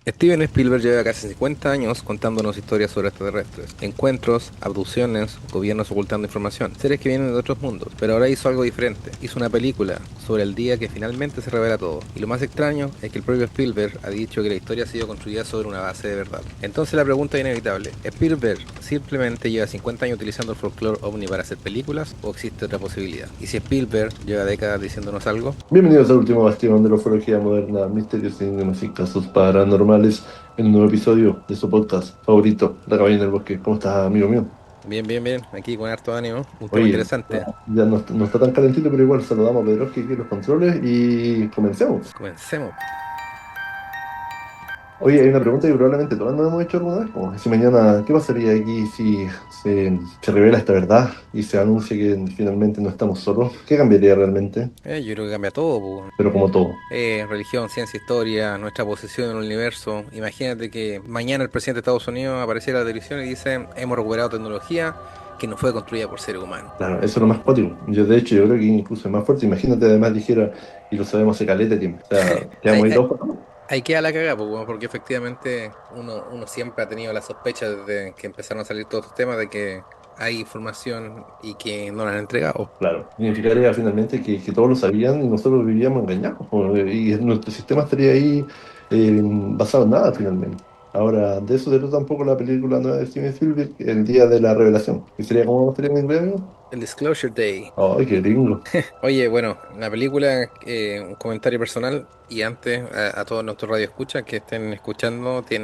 Steven Spielberg lleva casi 50 años contándonos historias sobre extraterrestres, encuentros, abducciones, gobiernos ocultando información, seres que vienen de otros mundos, pero ahora hizo algo diferente. Hizo una película sobre el día que finalmente se revela todo. Y lo más extraño es que el propio Spielberg ha dicho que la historia ha sido construida sobre una base de verdad. Entonces la pregunta es inevitable: ¿Spielberg simplemente lleva 50 años utilizando el folclore ovni para hacer películas o existe otra posibilidad? Y si Spielberg lleva décadas diciéndonos algo. Bienvenidos al último bastión de la ufología moderna, misterios, enigmas y casos paranormales, en un nuevo episodio de su podcast favorito, La Cabaña en el Bosque. ¿Cómo estás, amigo mío? Bien, bien, bien, aquí con harto ánimo, un tema Oye, interesante. ya no está tan calentito, pero igual saludamos a Pedro que aquí en los controles y comencemos. Comencemos. Oye, hay una pregunta que probablemente todos nos hemos hecho alguna vez, como si mañana, ¿qué pasaría aquí si se revela esta verdad y se anuncia que finalmente no estamos solos? ¿Qué cambiaría realmente? Yo creo que cambia todo, po. Pero como todo. Religión, ciencia, historia, nuestra posición en el universo. Imagínate que mañana el presidente de Estados Unidos apareciera en la televisión y dice: hemos recuperado tecnología que no fue construida por seres humanos. Claro, eso es lo más cuático. Yo, de hecho, yo creo que incluso es más fuerte. Imagínate, además, dijera, y lo sabemos hace caleta de tiempo. O sea, Ahí, quedamos ahí ahí, todos. ahí queda la cagada, po, weón, porque efectivamente uno siempre ha tenido la sospecha desde que empezaron a salir todos estos temas de que hay información y que no la han entregado. Claro, significaría finalmente que todos lo sabían y nosotros vivíamos engañados, po, y nuestro sistema estaría ahí basado en nada, finalmente. Ahora, de eso se trata un poco la película nueva de Steven Spielberg, El Día de la Revelación, que sería como estaría en inglés, amigo. El Disclosure Day. Ay, qué gringo. Oye, bueno, la película, un comentario personal y antes a todos nuestros radioescuchas que estén escuchando, Sí,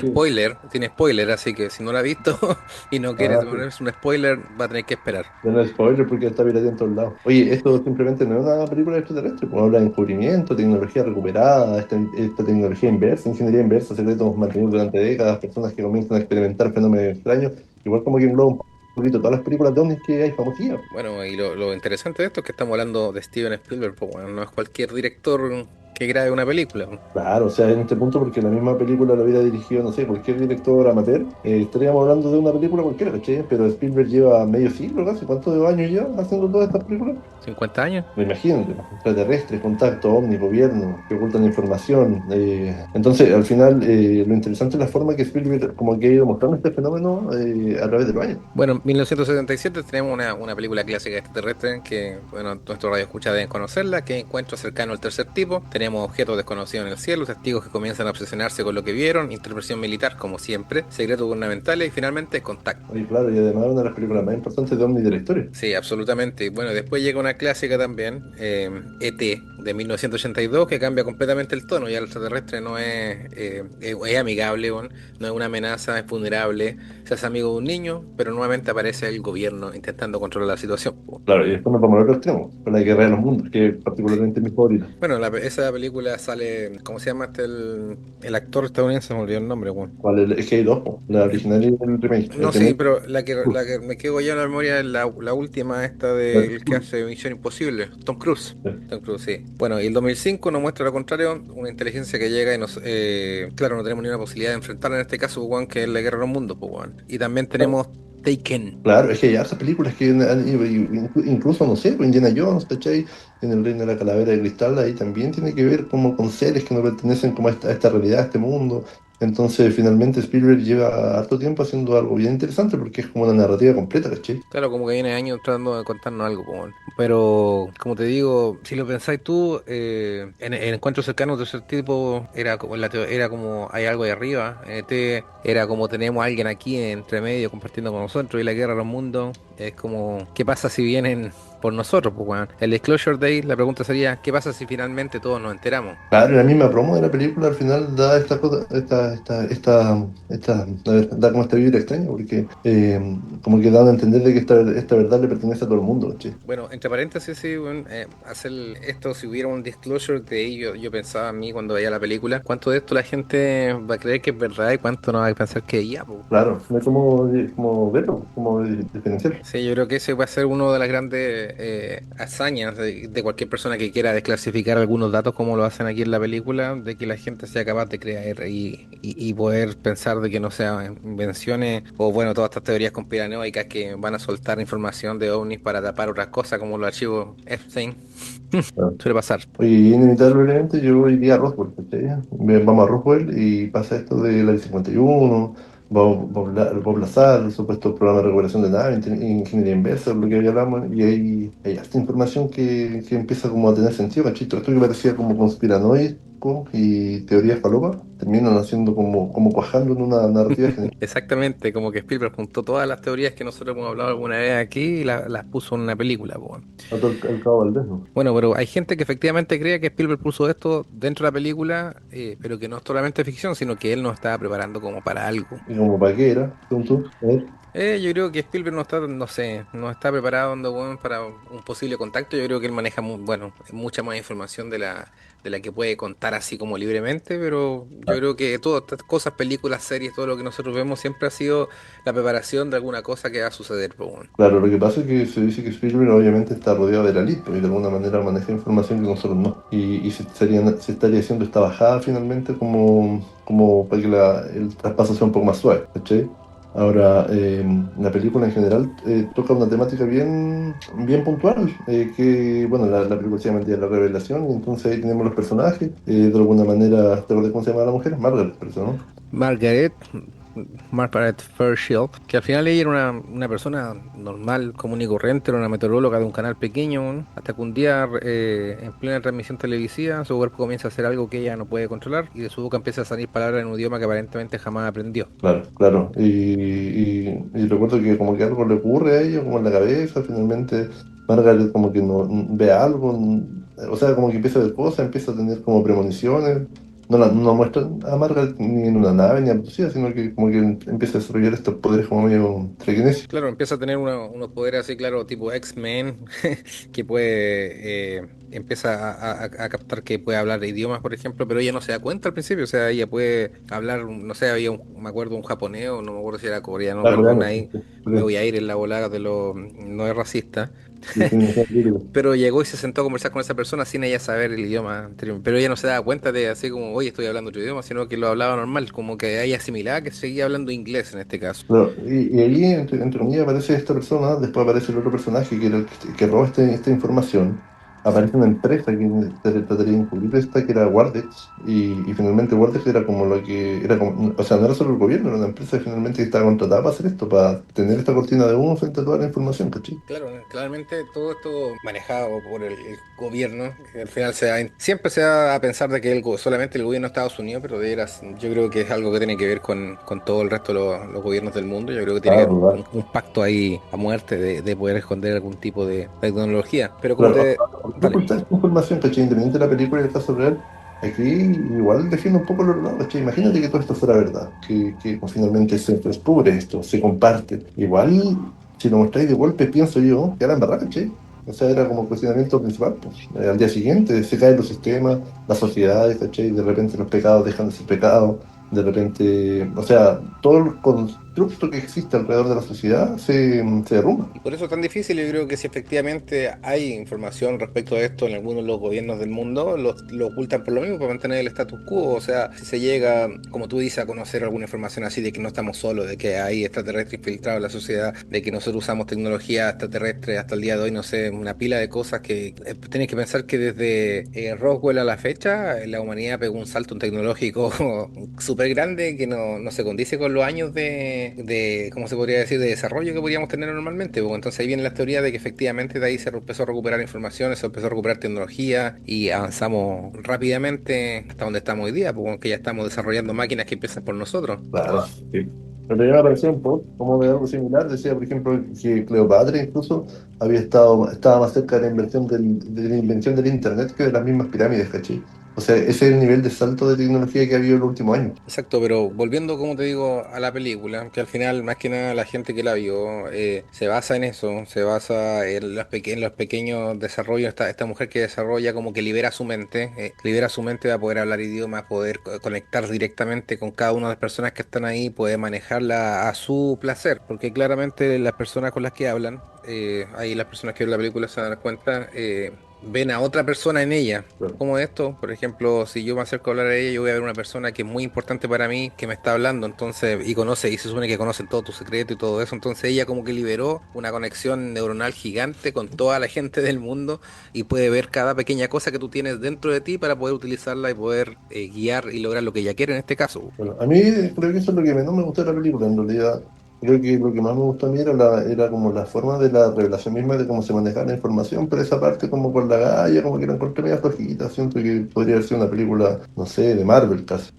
spoiler, sí. tiene spoiler, así que si no la ha visto y no quiere Ah, sí. ponerse un spoiler, va a tener que esperar. Ya no es spoiler porque está pirateado en todos lados. Oye, esto simplemente no es una película extraterrestre, pues habla de encubrimiento, tecnología recuperada, esta tecnología inversa, ingeniería inversa, secretos mantenidos durante décadas, personas que comienzan a experimentar fenómenos extraños, igual como que engloba un poquito todas las películas de ovnis que hay famosas. Bueno, y lo interesante de esto es que estamos hablando de Steven Spielberg, pues bueno, no es cualquier director que grabe una película. Claro, o sea, en este punto, porque la misma película la hubiera dirigido, no sé, cualquier director amateur, estaríamos hablando de una película cualquiera, ¿cachai? Pero Spielberg lleva medio siglo casi, ¿cuántos años lleva haciendo todas estas películas? 50 años. Me imagino, extraterrestres, contacto, ovni, gobierno, que ocultan información. Entonces, al final, lo interesante es la forma que Spielberg como que ha ido mostrando este fenómeno a través de los años. Bueno, en 1977 tenemos una película clásica extraterrestre que, bueno, nuestro radio escucha deben conocerla, que es Encuentro cercano al tercer tipo. Tenemos objetos desconocidos en el cielo, testigos que comienzan a obsesionarse con lo que vieron, intervención militar como siempre, secretos gubernamentales y finalmente contacto. Y claro, y además una de las películas más importantes de ovni de la historia. Sí, absolutamente. Bueno, después llega una clásica también, ET, de 1982, que cambia completamente el tono. Ya el extraterrestre no es amigable, bueno, no es una amenaza, es vulnerable, se hace amigo de un niño, pero nuevamente aparece el gobierno intentando controlar la situación, po. Claro, y después nos vamos al otro extremo, con la Guerra de los Mundos, que es particularmente mi favorita. Bueno, esa película sale, ¿cómo se llama el actor estadounidense? Me olvidó el nombre, bueno. ¿Cuál es GI2, po? La original y el remake. El No, sí, remake, pero uf, la que me quedo ya en la memoria es la última, esta del que hace Misión Imposible, Tom Cruise. Tom Cruise, sí. Bueno, y el 2005 nos muestra lo contrario, una inteligencia que llega y claro, no tenemos ni una posibilidad de enfrentarla en este caso, weón, que es la guerra de los mundos, pues, weón. Y también tenemos Taken. claro, es que hay hartas películas que incluso, no sé, pues Indiana Jones, ¿cachai? En el Reino de la Calavera de Cristal, ahí también tiene que ver como con seres que no pertenecen como a esta realidad, a este mundo. Entonces, finalmente Spielberg lleva harto tiempo haciendo algo bien interesante porque es como una narrativa completa, ¿cachai? Claro, como que viene años tratando de contarnos algo, po, weón. Pero, como te digo, si lo pensáis tú, en encuentros cercanos de ese tipo, era como, era como hay algo ahí arriba. En este era como tenemos a alguien aquí entre medio compartiendo con nosotros. Y la guerra de los mundos es como, ¿qué pasa si vienen por nosotros, pues, weón? El Disclosure Day, la pregunta sería: ¿qué pasa si finalmente todos nos enteramos? Claro, en la misma promo de la película al final da esta cosa, a ver, da como esta vibra extraña, porque como que dan a entender de que esta verdad le pertenece a todo el mundo, ¿cachai? Bueno, entre paréntesis, sí, bueno, hacer esto, si hubiera un disclosure de ello, yo pensaba a mí cuando veía la película, ¿cuánto de esto la gente va a creer que es verdad y cuánto no va a pensar que ya, po? Claro, no hay como verlo, como diferenciar. Sí, yo creo que ese va a ser uno de las grandes hazañas de cualquier persona que quiera desclasificar algunos datos como lo hacen aquí en la película, de que la gente sea capaz de creer y poder pensar de que no sean invenciones o bueno, todas estas teorías conspiranoicas que van a soltar información de ovnis para tapar otras cosas como los archivos Epstein. Suele pasar. Oye, inevitablemente yo iría a Roswell, ¿cachai? Vamos a Roswell y pasa esto del Área 51, Bob Lazar, el supuesto programa de recuperación de nave, ingeniería inversa, lo que ya hablamos, y hay esta información que empieza como a tener sentido, ¿cachai? Todo esto que parecía como conspiranoico y teorías falopa, terminan haciendo como cuajando en una narrativa general. Exactamente, como que Spielberg juntó todas las teorías que nosotros hemos hablado alguna vez aquí y las puso en una película, po. A todo el cabo Valdés, ¿no? Bueno, pero hay gente que efectivamente cree que Spielberg puso esto dentro de la película, pero que no es solamente ficción, sino que él nos estaba preparando como para algo. Y como para qué era, según tú, a ver. Yo creo que Spielberg no está, no sé, no está preparado weón, para un posible contacto. Yo creo que él maneja, bueno, mucha más información de la que puede contar así como libremente, pero yo creo que todas estas cosas, películas, series, todo lo que nosotros vemos siempre ha sido la preparación de alguna cosa que va a suceder, po, weón. Claro, lo que pasa es que se dice que Spielberg obviamente está rodeado de la elite, pues, y de alguna manera maneja información que nosotros no. Y se estaría haciendo esta bajada finalmente como para que el traspaso sea un poco más suave, ¿cachai? Ahora, la película en general toca una temática bien puntual, que, bueno, la película se llama El Día de la Revelación, y entonces ahí tenemos los personajes, de alguna manera, ¿te acuerdas cómo se llama la mujer? Margaret, parece, ¿no? Margaret, Margaret Fairchild, que al final ella era una persona normal, común y corriente, era una meteoróloga de un canal pequeño, ¿no? Hasta que un día, en plena transmisión televisiva, su cuerpo comienza a hacer algo que ella no puede controlar y de su boca empieza a salir palabras en un idioma que aparentemente jamás aprendió. Claro, claro. Y recuerdo que como que algo le ocurre a ella, como en la cabeza, finalmente Margaret como que no ve algo, o sea, como que empieza a ver cosas, empieza a tener como premoniciones. No muestran a Margaret ni en una nave ni abducida, sino que como que empieza a desarrollar estos poderes como medio telequinesis. Claro, empieza a tener unos poderes así, claro, tipo X-Men, que puede, empieza a captar que puede hablar idiomas, por ejemplo, pero ella no se da cuenta al principio, o sea, ella puede hablar, no sé, me acuerdo un japonés, o no me acuerdo si era coreano, La pero alguna coreana, ahí, sí, me voy a ir en la volada de lo, no es racista, discriminación líquida. pero llegó y se sentó a conversar con esa persona sin ella saber el idioma anterior, pero ella no se daba cuenta de así como, oye, estoy hablando otro idioma, sino que lo hablaba normal, como que ella asimilaba que seguía hablando inglés en este caso. Pero, y ahí, entre comillas, aparece esta persona, después aparece el otro personaje que era el que roba esta información. Aparece una empresa que trataría de encubrir esta, que era Wardex, y finalmente Wardex era como lo que, era como, o sea, no era solo el gobierno, era una empresa que finalmente estaba contratada para hacer esto, para tener esta cortina de humo frente a toda la información, ¿cachai? Claro, claramente todo esto manejado por el gobierno, que al final siempre se va a pensar de que solamente el gobierno de Estados Unidos, pero de veras, yo creo que es algo que tiene que ver con todo el resto de los gobiernos del mundo. Yo creo que tiene que haber Claro, claro. un pacto ahí a muerte de poder esconder algún tipo de tecnología. Pero como Claro, te... tú Dale. ocultas esta información, ¿cachai? Independiente de la película y el caso real, aquí igual defiende un poco los lados, ¿cachai? Imagínate que todo esto fuera verdad, que pues, finalmente se descubre esto, se comparte. Igual, si lo mostráis de golpe, pienso yo, que era en verdad, ¿cachai? O sea, era como cuestionamiento principal, pues. Al día siguiente se caen los sistemas, las sociedades, ¿cachai? De repente los pecados dejan de ser pecados, de repente, o sea, todo el constructo que existe alrededor de la sociedad se derrumba. Y por eso es tan difícil, yo creo que si efectivamente hay información respecto a esto en algunos de los gobiernos del mundo, lo ocultan por lo mismo para mantener el status quo. O sea, si se llega, como tú dices, a conocer alguna información así de que no estamos solos, de que hay extraterrestres infiltrados en la sociedad, de que nosotros usamos tecnología extraterrestre hasta el día de hoy, no sé, una pila de cosas que tienes que pensar que desde Roswell a la fecha, la humanidad pegó un salto tecnológico súper grande que no se condice con los años ¿cómo se podría decir?, de desarrollo que podríamos tener normalmente. Pues. Entonces ahí viene la teoría de que efectivamente de ahí se empezó a recuperar información, se empezó a recuperar tecnología y avanzamos rápidamente hasta donde estamos hoy día, porque ya estamos desarrollando máquinas que empiezan por nosotros. Claro, sí. Pero ya me pareció un poco como de algo similar. Decía, por ejemplo, que Cleopatra incluso estaba más cerca de la invención del Internet que de las mismas pirámides, ¿cachai? O sea, ese es el nivel de salto de tecnología que ha habido en los últimos años. Exacto, pero volviendo, como te digo, a la película, que al final, más que nada, la gente que la vio se basa en eso, se basa en en los pequeños desarrollos. Esta mujer que desarrolla como que libera su mente a poder hablar idiomas, poder conectar directamente con cada una de las personas que están ahí, poder manejarla a su placer, porque claramente las personas con las que hablan, ahí las personas que ven la película se dan cuenta, ven a otra persona en ella. Claro. Como esto, por ejemplo, si yo me acerco a hablar a ella, yo voy a ver una persona que es muy importante para mí, que me está hablando, entonces, y conoce, y se supone que conocen todo tu secreto y todo eso, entonces ella como que liberó una conexión neuronal gigante con toda la gente del mundo y puede ver cada pequeña cosa que tú tienes dentro de ti para poder utilizarla y poder guiar y lograr lo que ella quiere en este caso. Bueno, a mí creo que eso es lo que menos me gustó de la película, en realidad. Creo que lo que más me gustó a mí era como la forma de la revelación misma de cómo se manejaba la información, pero esa parte como con la galla, como que la encontré media flojita, siento que podría haber sido una película, no sé, de Marvel casi.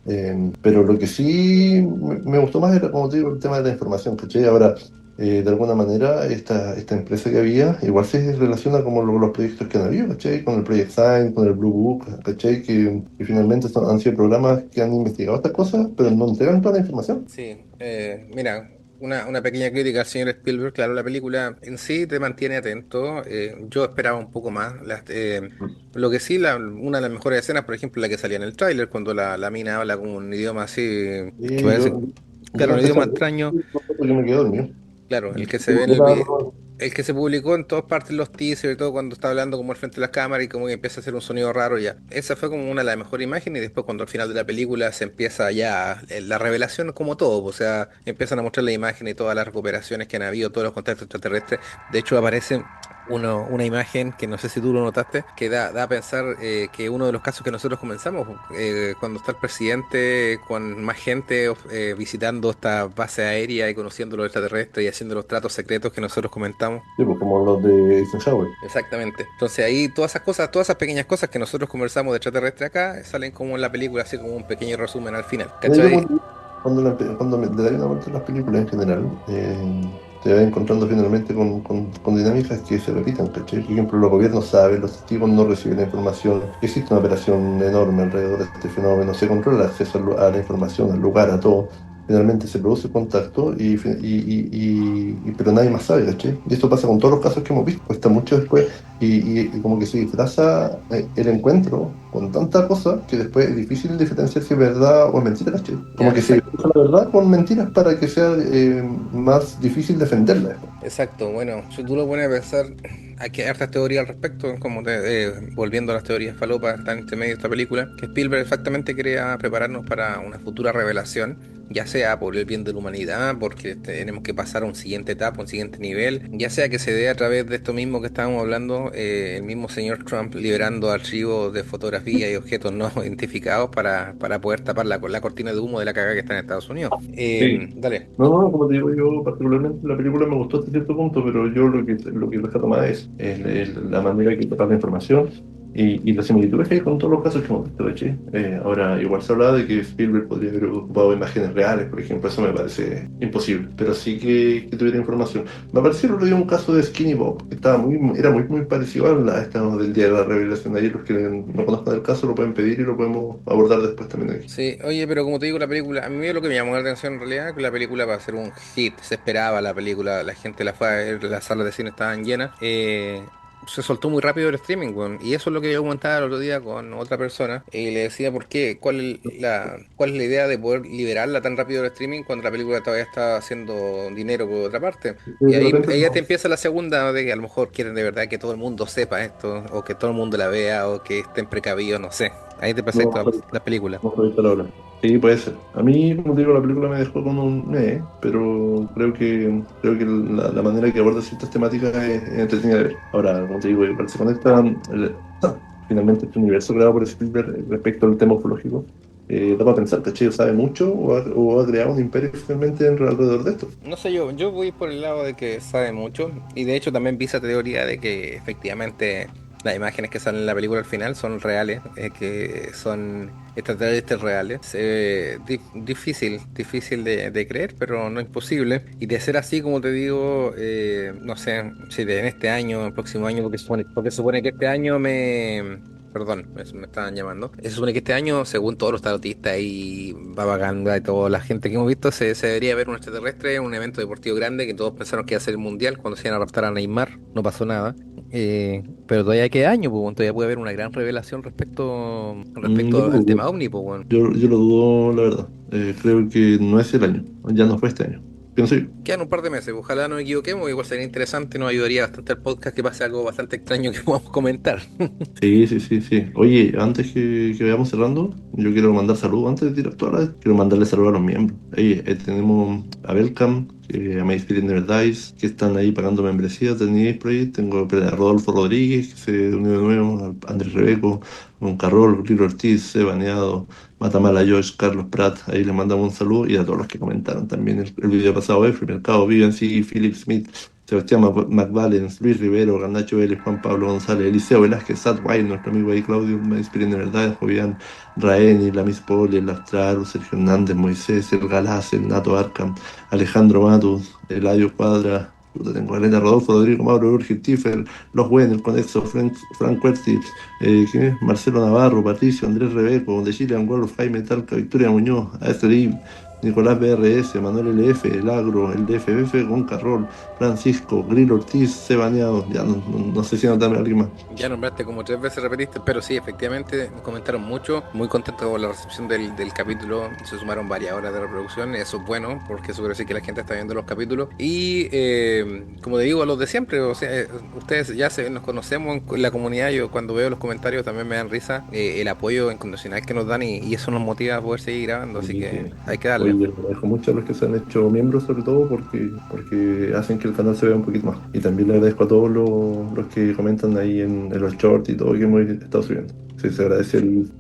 Pero lo que sí me gustó más era, como te digo, el tema de la información, ¿cachai? Ahora, de alguna manera, esta empresa que había, igual se relaciona como los proyectos que han habido, ¿cachai? Con el Project Sign, con el Blue Book, ¿cachai? Que finalmente han sido programas que han investigado estas cosas, pero no entregan toda la información. Sí, mira, una pequeña crítica al señor Spielberg. Claro, la película en sí te mantiene atento. Yo esperaba un poco más. Lo que sí, una de las mejores escenas, por ejemplo, la que salía en el tráiler, cuando la mina habla con un idioma así, que Y parece, yo claro, la un empecé a idioma ver extraño. porque me quedé dormido. Claro, el que se Y ve en era- el que se publicó en todas partes los teasers y todo cuando está hablando como al frente de las cámaras y como que empieza a hacer un sonido raro ya. Esa fue como una de las mejores imágenes y después cuando al final de la película se empieza ya la revelación como todo, o sea, empiezan a mostrar la imagen y todas las recuperaciones que han habido, todos los contactos extraterrestres. De hecho aparece una imagen que no sé si tú lo notaste, que da a pensar que uno de los casos que nosotros comenzamos, cuando está el presidente con más gente visitando esta base aérea y conociendo los extraterrestres y haciendo los tratos secretos que nosotros comentamos. Sí, pues como los de Eisenhower. Exactamente. Entonces ahí todas esas cosas, todas esas pequeñas cosas que nosotros conversamos de extraterrestre acá, salen como en la película, así como un pequeño resumen al final. Mira, yo ¿Cachai? cuando le doy una vuelta a las películas en general, te vas encontrando finalmente con dinámicas que se repitan, ¿cachai? Por ejemplo, los gobiernos saben, los testigos no reciben la información, existe una operación enorme alrededor de este fenómeno, se controla el acceso a la información, al lugar, a todo. Finalmente se produce contacto, pero nadie más sabe, ¿cachai? Y esto pasa con todos los casos que hemos visto, cuesta mucho después, y como que se disfraza el encuentro con tanta cosa que después es difícil diferenciar si es verdad o es mentira, ¿cachai? Como Ya, que se exacto. disfraza la verdad con mentiras para que sea más difícil defenderla después. Exacto. Bueno, si tú lo pones a pensar, hay que hartas teorías al respecto, como volviendo a las teorías falopas, están entre medio de esta película, que Spielberg exactamente quería prepararnos para una futura revelación, ya sea por el bien de la humanidad, porque tenemos que pasar a un siguiente etapa, un siguiente nivel, ya sea que se dé a través de esto mismo que estábamos hablando, el mismo señor Trump liberando archivos de fotografía y objetos no identificados para poder tapar la cortina de humo de la cagada que está en Estados Unidos. Sí. Dale. No, no, como te digo, yo particularmente la película me gustó hasta cierto punto, pero yo lo que rescato más es la manera que trata la información y las similitudes que hay con todos los casos que hemos visto, ¿cachai? Ahora, igual se hablaba de que Spielberg podría haber ocupado imágenes reales, por ejemplo, eso me parece imposible, pero sí que tuviera información. Me pareció el otro día un caso de Skinny Bob, que era muy parecido a esta del día de la revelación. Ahí los que no conozcan el caso lo pueden pedir y lo podemos abordar después también aquí. Sí, oye, pero como te digo, la película, a mí lo que me llamó la atención en realidad, que la película va a ser un hit, se esperaba la película, la gente la fue a ver, las salas de cine estaban llenas, se soltó muy rápido el streaming, weón, y eso es lo que yo comentaba el otro día con otra persona, y le decía por qué, cuál es la idea de poder liberarla tan rápido del streaming cuando la película todavía está haciendo dinero por otra parte. Y De repente ahí ya te empieza la segunda de que a lo mejor quieren de verdad que todo el mundo sepa esto, o que todo el mundo la vea, o que estén precavidos, no sé. Ahí te pasa no, toda la película. no soy palabra. Sí, puede ser. A mí, como te digo, la película me dejó con un pero creo que la manera que aborda ciertas temáticas es entretenida de ver. Ahora, como te digo, igual se conecta finalmente este universo creado por Spielberg respecto al tema ufológico. Da para pensar, ¿cachai? ¿Sabe mucho o ha creado un imperio finalmente alrededor de esto? No sé yo voy por el lado de que sabe mucho y de hecho también vi esa teoría de que efectivamente las imágenes que salen en la película al final son reales, que son extraterrestres reales. Difícil de creer, pero no imposible. Y de ser así, como te digo, no sé si en este año, el próximo año, porque supone que este año perdón, me estaban llamando. Se supone que este año, según todos los tarotistas y Babaganga y toda la gente que hemos visto, se debería ver un extraterrestre, un evento deportivo grande que todos pensaron que iba a ser el mundial cuando se iban a raptar a Neymar. No pasó nada. Pero todavía queda año, pues, bueno, todavía puede haber una gran revelación Yo respecto lo al dudo. tema OVNI, pues, bueno. Yo lo dudo, la verdad. Creo que no es el año. Ya no fue este año. Pienso yo. Quedan un par de meses, ojalá no nos equivoquemos, igual sería interesante, nos ayudaría bastante al podcast que pase algo bastante extraño que podamos comentar. Sí, sí, sí, sí. Oye, antes que vayamos cerrando, yo quiero mandar saludos. Antes de tirar toda la vez, quiero mandarle saludos a los miembros. Oye, tenemos a Belcam, a My Spirit Never Dies, que están ahí pagando membresías del New Age Project. Tengo a Rodolfo Rodríguez, que se unió de nuevo, a Andrés Rebeco, Don Carrol, Lilo Ortiz, Sebaneado, Matamala Josh, Carlos Prat. Ahí les mandamos un saludo y a todos los que comentaron también el video pasado, Efri Mercado, Vivian C, Philip Smith, Sebastián McValens, Luis Rivero, Garnacho Vélez, Juan Pablo González, Eliseo Velázquez, Sat White, nuestro amigo ahí Claudio, Me Inspiré de Verdad, Jovian, Raeni, La Miss Poli, El Astral, Sergio Hernández, Moisés, El Galás, El Nato Arcam, Alejandro Matus, Eladio Cuadra, puta, tengo Elena Rodolfo, Rodrigo Mauro, Urgil Tiffer, Los Buen, El Conexo, Frank Huerti, ¿quién es? Marcelo Navarro, Patricio, Andrés Rebeco, de Chilean Wolf, Jaime Talca, Victoria Muñoz, ASRI, Nicolás BRS, Manuel LF, El Agro, el DFF, Gon Carrol, Francisco, Grill Ortiz, Sebaneado, ya no sé si anotarme a alguien más. Ya nombraste como 3 veces, repetiste, pero sí, efectivamente, comentaron mucho, muy contentos con la recepción del capítulo, se sumaron varias horas de reproducción, eso es bueno, porque eso quiere decir que la gente está viendo los capítulos, y como te digo, a los de siempre, o sea, ustedes ya nos conocemos en la comunidad, yo cuando veo los comentarios también me dan risa, el apoyo incondicional que nos dan y eso nos motiva a poder seguir grabando, así Sí, que sí. hay que darle. Oye, yo agradezco mucho a los que se han hecho miembros, sobre todo porque hacen que el canal se vea un poquito más. Y también le agradezco a todos los que comentan ahí en los shorts y todo que hemos estado subiendo. Sí, se agradece El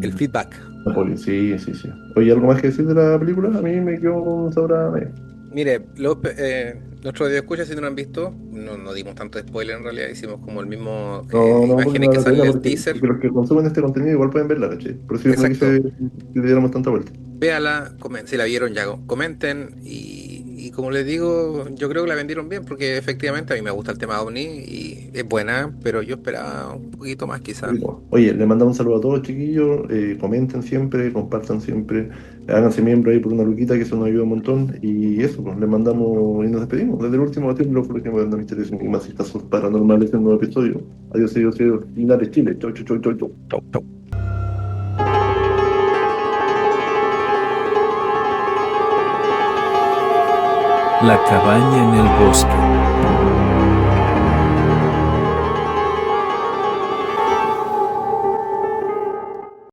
el feedback. apoyo. Sí, sí, sí. Oye, ¿algo más que decir de la película? A mí me quedó con un sabor a medio. Mire, nuestros escuchas si no lo han visto, no dimos tanto spoiler en realidad, hicimos como el mismo No, porque no imágenes que vale la salen pena, en el porque teaser. los que consumen este contenido igual pueden verla, ¿cachai? Por eso yo no Exacto. quise que le diéramos tanta vuelta. Véala, si la vieron ya comenten y como les digo, yo creo que la vendieron bien porque efectivamente a mí me gusta el tema OVNI y es buena, pero yo esperaba un poquito más quizás. Rico. Oye, le mandamos un saludo a todos, chiquillos. Comenten siempre, compartan siempre. Háganse miembros ahí por una luquita, que eso nos ayuda un montón. Y eso, pues les mandamos y nos despedimos. Desde el último capítulo, por ejemplo, de Misterios y Enigmas y Casos Paranormales, en un nuevo episodio. Adiós, adiós, adiós. Linares, Chile. Chau, chau, chau, chau, chau. Chau, chau. La cabaña en el bosque.